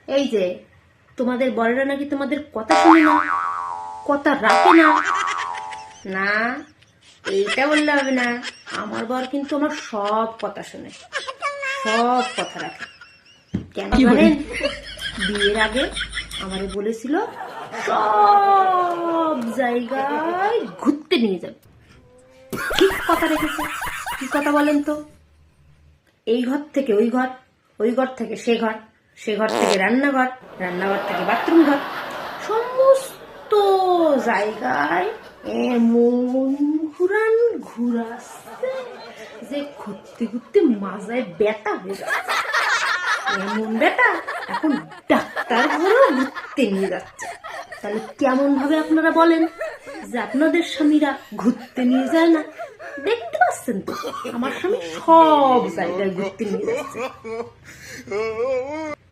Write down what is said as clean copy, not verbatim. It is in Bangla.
এই যে তোমাদের বড়রা নাকি তোমাদের কথা শুনে না, কথা রাখে না। না, এইটা বললে হবে না। আমার বর কিন্তু আমার সব কথা শুনে, সব কথা রাখে। কেন জানেন? বিয়ের আগে আমারে বলেছিল সব জায়গায় ঘুরতে নিয়ে যাবে। ঠিক কথা রেখেছে। কি কথা বলেন তো? এই ঘর থেকে ওই ঘর, ওই ঘর থেকে সে ঘর, সে ঘর থেকে রান্নাঘর, রান্নাঘর থেকে বাথরুম ঘর, সমস্ত জায়গায় এমন ঘুরাচ্ছে যে ঘুরতে ঘুরতে মাজায় ব্যথা হয়ে যাচ্ছে। এমন ব্যথা এখন ডাক্তার ঘরেও ঘুরতে নিয়ে যাচ্ছে। তাহলে কেমন ভাবে আপনারা বলেন যে আপনাদের স্বামীরা ঘুরতে নিয়ে যায় না? দেখতে পাচ্ছেন তো আমার স্বামী সব জায়গায় ঘুরতে নিয়ে যাচ্ছে।